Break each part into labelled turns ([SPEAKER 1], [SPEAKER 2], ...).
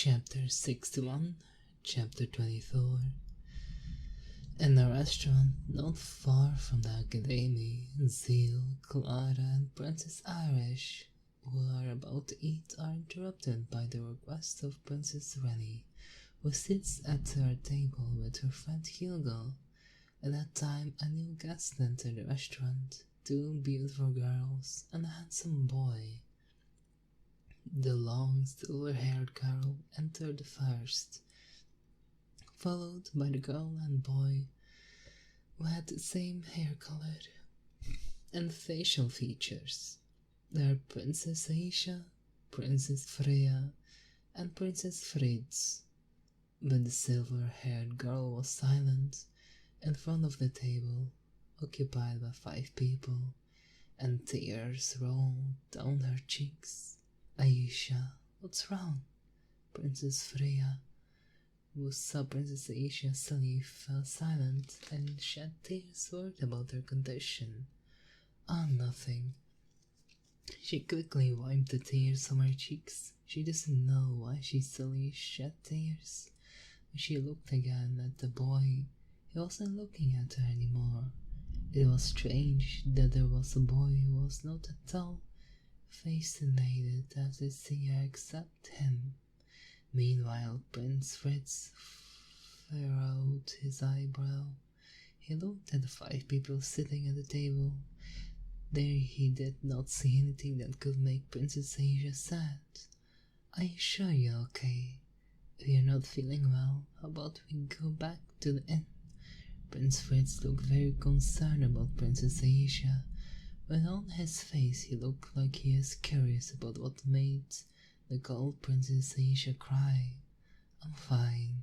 [SPEAKER 1] Chapter 61, Chapter 24. In a restaurant not far from the Academy, Zeal, Clara, and Princess Irish, who are about to eat, are interrupted by the request of Princess Rennie, who sits at her table with her friend Hugo. At that time, a new guest entered the restaurant, two beautiful girls and a handsome boy. The long, silver-haired girl entered first, followed by the girl and boy who had the same hair color and facial features. They are Princess Aisha, Princess Freya, and Princess Fritz. But the silver-haired girl was silent in front of the table, occupied by 5 people, and tears rolled down her cheeks. Aisha, what's wrong? Princess Freya, who saw Princess Aisha suddenly fell silent and shed tears worried about her condition. Ah, nothing. She quickly wiped the tears from her cheeks. She doesn't know why she suddenly shed tears. When she looked again at the boy, he wasn't looking at her anymore. It was strange that there was a boy who was not at all fascinated as they see her except him. Meanwhile, Prince Fritz furrowed his eyebrow. He looked at the 5 people sitting at the table. There he did not see anything that could make Princess Asia sad. Are you sure you're okay? If you're not feeling well, how about we go back to the inn? Prince Fritz looked very concerned about Princess Asia. But on his face he looked like he is curious about what made the gold Princess Aisha cry. I'm fine.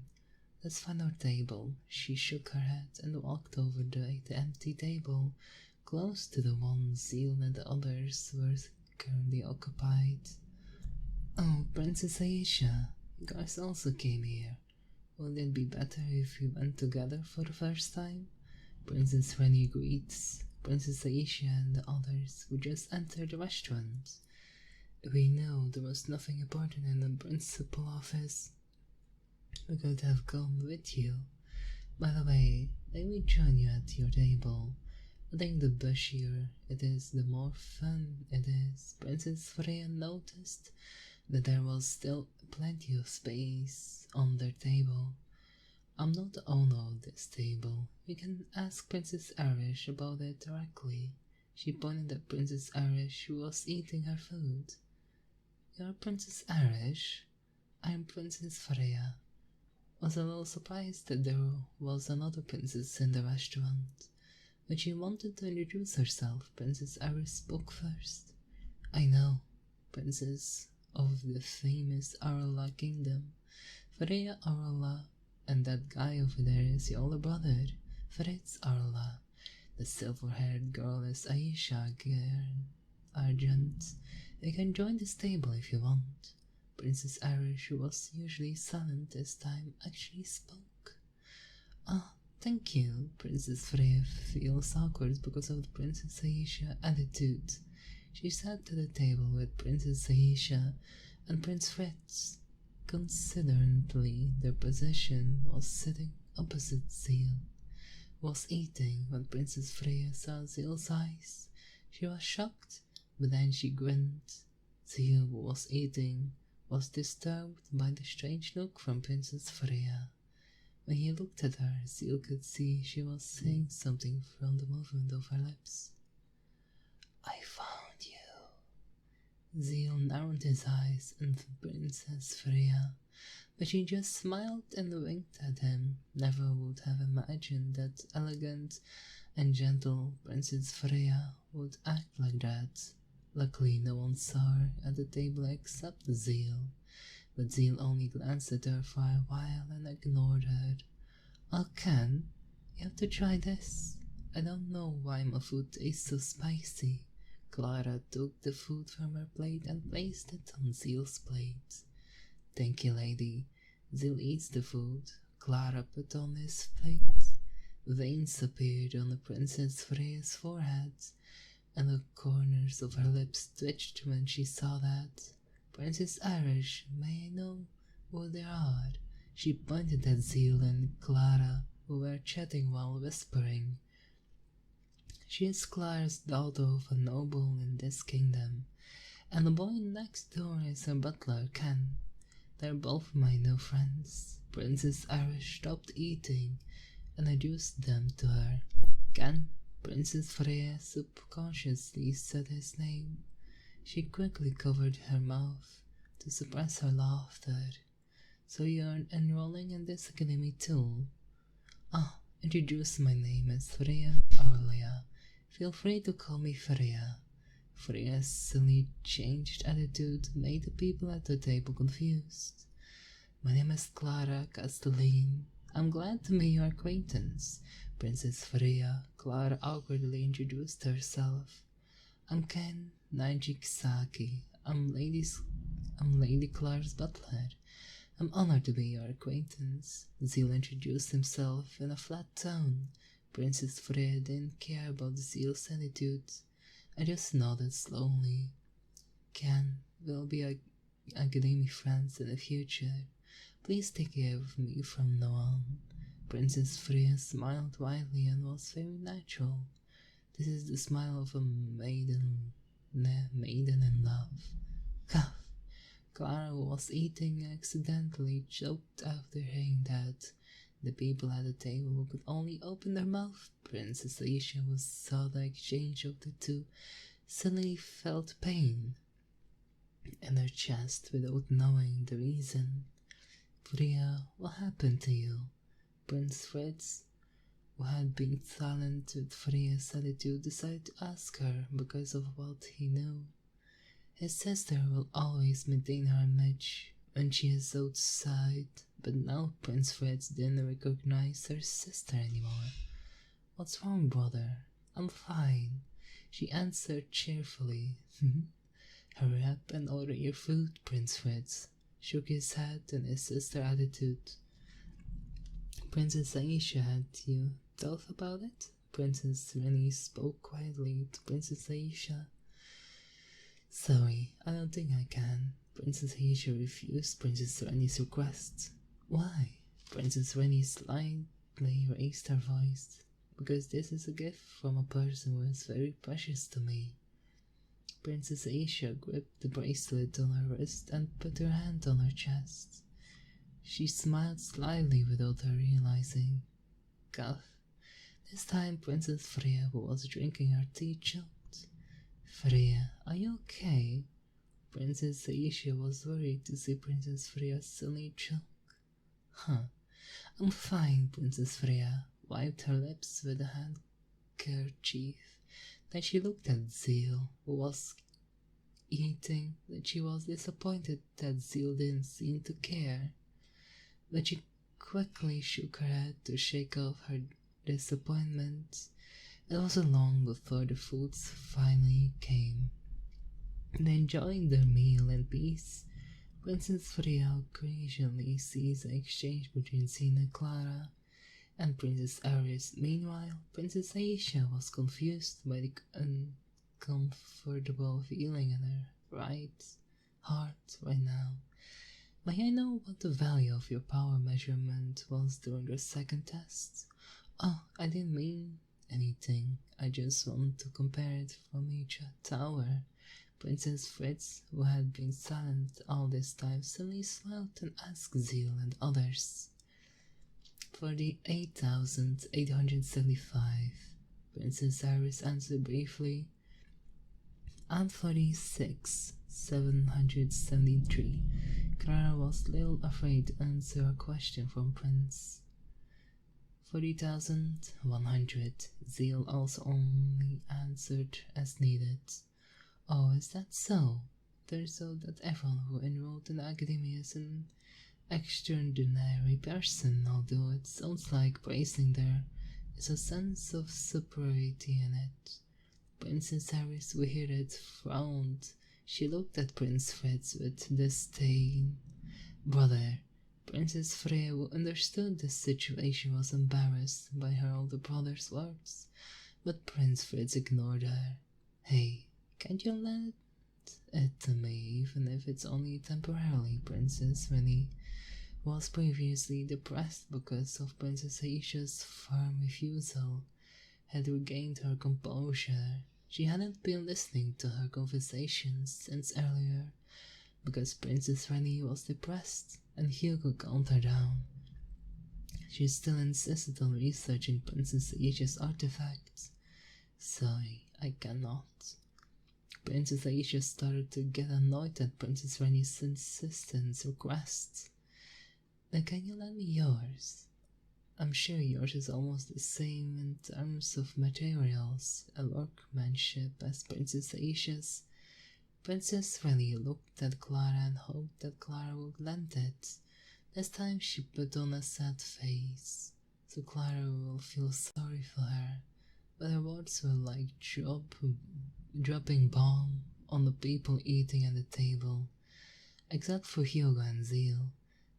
[SPEAKER 1] Let's find our table. She shook her head and walked over to the empty table, close to the one Zeal and the others were currently occupied. Oh, Princess Aisha, you guys also came here. Wouldn't it be better if we went together for the first time? Princess Rennie greets Princess Aisha and the others who just entered the restaurant. We know there was nothing important in the principal office. We could have gone with you. By the way, may we join you at your table? I think the bushier it is, the more fun it is. Princess Freya noticed that there was still plenty of space on their table. I'm not the owner of this table. You can ask Princess Irish about it directly. She pointed at Princess Irish, who was eating her food. You're Princess Irish? I'm Princess Freya. Was a little surprised that there was another princess in the restaurant. When she wanted to introduce herself, Princess Irish spoke first. I know, Princess of the famous Arla Kingdom, Freya Arla. And that guy over there is your older brother, Fritz Arla. The silver-haired girl is Aisha Argent. You can join this table if you want. Princess Irish, who was usually silent this time, actually spoke. Ah, thank you. Princess Freya feels awkward because of the Princess Aisha attitude. She sat to the table with Princess Aisha and Prince Fritz. Considerably, their position was sitting opposite Zeal, was eating when Princess Freya saw Zeal's eyes. She was shocked, but then she grinned. Zeal, who was eating, was disturbed by the strange look from Princess Freya. When he looked at her, Zeal could see she was saying something from the movement of her lips. I found you. Zeal narrowed his eyes at Princess Freya, but she just smiled and winked at him. Never would have imagined that elegant and gentle Princess Freya would act like that. Luckily, no one saw her at the table except Zeal, but Zeal only glanced at her for a while and ignored her. Oh, Ken, you have to try this. I don't know why my food tastes so spicy. Clara took the food from her plate and placed it on Zeal's plate. Thank you, lady. Zeal eats the food. Clara put on his plate. Veins appeared on the Princess Freya's forehead, and the corners of her lips twitched when she saw that. Princess Irish, may I know Oh, there are. She pointed at Zeal and Clara, who were chatting while whispering. She is Clara's daughter of a noble in this kingdom, and the boy next door is her butler, Ken. They're both my new friends. Princess Irish stopped eating and introduced them to her. Ken, Princess Freya subconsciously said his name. She quickly covered her mouth to suppress her laughter. So you're enrolling in this academy too? Ah, introduce my name as Freya Aurelia. Feel free to call me Freya. Freya's silly changed attitude made the people at the table confused. My name is Clara Castelline. I'm glad to make your acquaintance. Princess Freya. Clara awkwardly introduced herself. I'm Ken Najikisaki. I'm Lady Clara's butler. I'm honored to be your acquaintance. Zeal introduced himself in a flat tone. Princess Freya didn't care about Zeal's attitude. I just nodded slowly. Ken, we'll be academy friends in the future. Please take care of me from now on. Princess Freya smiled widely and was very natural. This is the smile of a maiden in love. Cough. Clara was eating and accidentally choked after hearing that. The people at the table could only open their mouth. Princess Aisha, who saw the exchange of the two, suddenly felt pain in her chest without knowing the reason. Freya, what happened to you? Prince Fritz, who had been silent with Freya's attitude, decided to ask her because of what he knew. His sister will always maintain her image when she is outside, but now Prince Fritz didn't recognize her sister anymore. What's wrong, brother? I'm fine, she answered cheerfully. Hurry up and order your food, Prince Fritz shook his head in his sister's attitude. Princess Aisha, had you thought about it? Princess Rennie spoke quietly to Princess Aisha. Sorry, I don't think I can. Princess Aisha refused Princess Rennie's request. Why? Princess Rennie slightly raised her voice. Because this is a gift from a person who is very precious to me. Princess Aisha gripped the bracelet on her wrist and put her hand on her chest. She smiled slyly without her realizing. Cough. This time Princess Freya, who was drinking her tea, choked. Freya, are you okay? Princess Aisha was worried to see Princess Freya suddenly choke. I'm fine, Princess Freya wiped her lips with a handkerchief. Then she looked at Zeal, who was eating, that she was disappointed that Zeal didn't seem to care. But she quickly shook her head to shake off her disappointment. It wasn't long before the foods finally came. They enjoyed their meal in peace. Princess Freya occasionally sees the exchange between Zina and Clara and Princess Aris. Meanwhile, Princess Aisha was confused by the uncomfortable feeling in her heart right now. May I know what the value of your power measurement was during the second test? Oh, I didn't mean anything. I just want to compare it from each tower. Princess Fritz, who had been silent all this time, suddenly smiled and asked Zeal and others. For the 8,875, Princess Iris answered briefly. And for the 6,773, Clara was little afraid to answer a question from Prince. 40,100, Zeal also only answered as needed. Oh, is that so? Turns out that everyone who enrolled in the academy is an extraordinary person, although it sounds like praising there is a sense of superiority in it. Princess Iris Weird frowned. She looked at Prince Fritz with disdain. Brother, Princess Freya, who understood the situation, was embarrassed by her older brother's words, but Prince Fritz ignored her. Hey, can't you lend it to me, even if it's only temporarily, Princess Rennie? was previously depressed because of Princess Aisha's firm refusal, had regained her composure. She hadn't been listening to her conversations since earlier, because Princess Rennie was depressed and Hugo calmed her down. She still insisted on researching Princess Aisha's artifacts. Sorry, I cannot. Princess Aisha started to get annoyed at Princess Rennie's insistent requests. Then can you lend me yours? I'm sure yours is almost the same in terms of materials and workmanship as Princess Aisha's. Princess Rennie looked at Clara and hoped that Clara would lend it. This time she put on a sad face, so Clara will feel sorry for her, but her words were like dropping bomb on the people eating at the table. Except for Hugo and Zeal,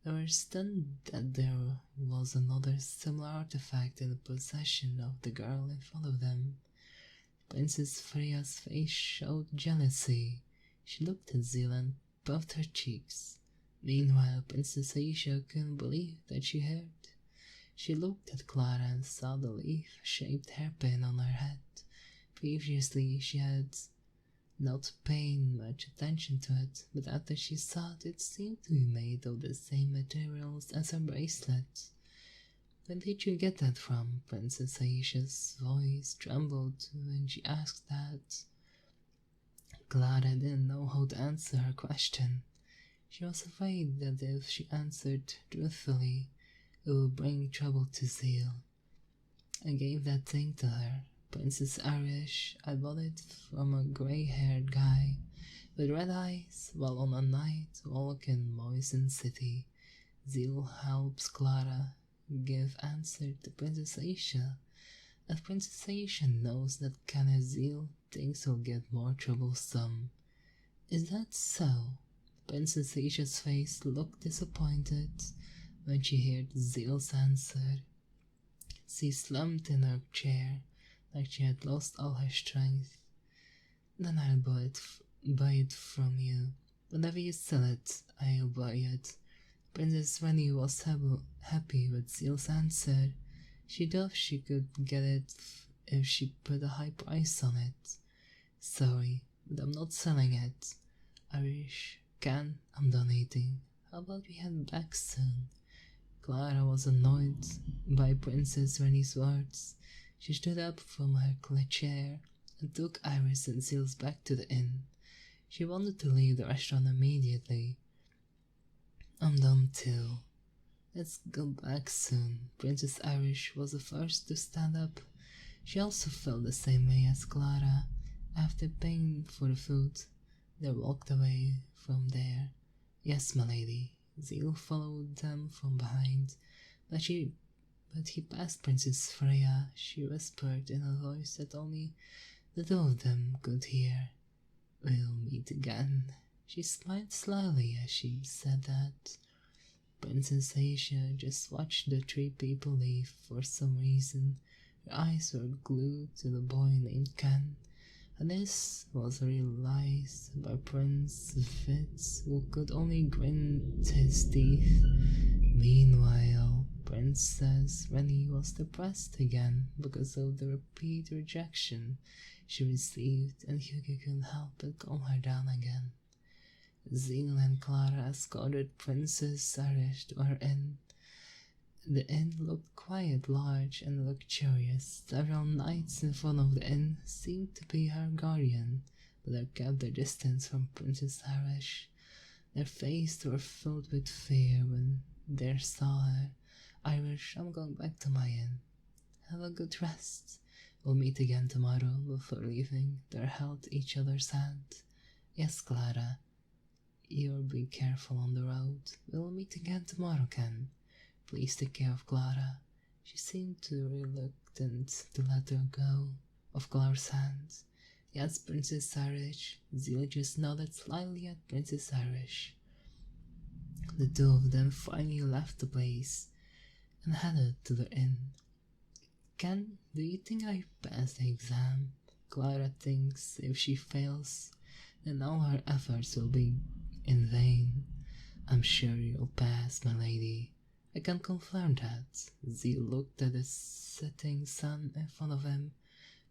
[SPEAKER 1] they were stunned that there was another similar artifact in the possession of the girl in front of them. Princess Freya's face showed jealousy. She looked at Zeal and puffed her cheeks. Meanwhile, Princess Aisha couldn't believe that she heard. She looked at Clara and saw the leaf-shaped hairpin on her head. Previously, she had not paid much attention to it, but after she saw it, it seemed to be made of the same materials as her bracelet. Where did you get that from? Princess Aisha's voice trembled when she asked that. Clara didn't know how to answer her question. She was afraid that if she answered truthfully, it would bring trouble to Zeal. I gave that thing to her, Princess Irish. I bought it from a grey-haired guy with red eyes while on a night walk in Moisen City. Zeal helps Clara give answer to Princess Aisha. If Princess Aisha knows that Kenneth Zeal, things will get more troublesome. Is that so? Princess Aisha's face looked disappointed when she heard Zeal's answer. She slumped in her chair like she had lost all her strength. Then I'll buy it from you. Whenever you sell it, I'll buy it. Princess Rennie was happy with Zeal's answer. She thought she could get it if she put a high price on it. Sorry, but I'm not selling it. Irish, I'm donating. How about we head back soon? Clara was annoyed by Princess Rennie's words. She stood up from her chair and took Iris and Seals back to the inn. She wanted to leave the restaurant immediately. I'm done too. Let's go back soon. Princess Irish was the first to stand up. She also felt the same way as Clara. After paying for the food, they walked away from there. Yes, my lady. Zeal followed them from behind, but he passed Princess Freya. She whispered in a voice that only the two of them could hear. We'll meet again. She smiled slyly as she said that. Princess Aisha just watched the three people leave. For some reason, her eyes were glued to the boy named Ken. And this was realized by Prince Fitz, who could only grit his teeth. Meanwhile, Princess Rennie was depressed again because of the repeated rejection she received, and Hugo couldn't help but calm her down again. Zeal and Clara escorted Princess Irish to her inn. The inn looked quite large and luxurious. Several knights in front of the inn seemed to be her guardian, but they kept their distance from Princess Irish. Their faces were filled with fear when they saw her. Irish, I'm going back to my inn. Have a good rest. We'll meet again tomorrow. Before leaving, they held each other's hand. Yes, Clara. You'll be careful on the road. We'll meet again tomorrow, Ken. Please take care of Clara. She seemed reluctant to let her go of Clara's hands. Yes, Princess Irish. Zeal just nodded slightly at Princess Irish. The two of them finally left the place and headed to the inn. Ken, do you think I passed the exam? Clara thinks if she fails, then all her efforts will be in vain. I'm sure you'll pass, my lady. I can confirm that. Zeal looked at the setting sun in front of him.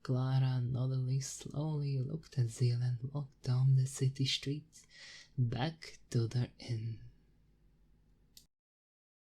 [SPEAKER 1] Clara noddingly slowly looked at Zeal and walked down the city street, back to their inn.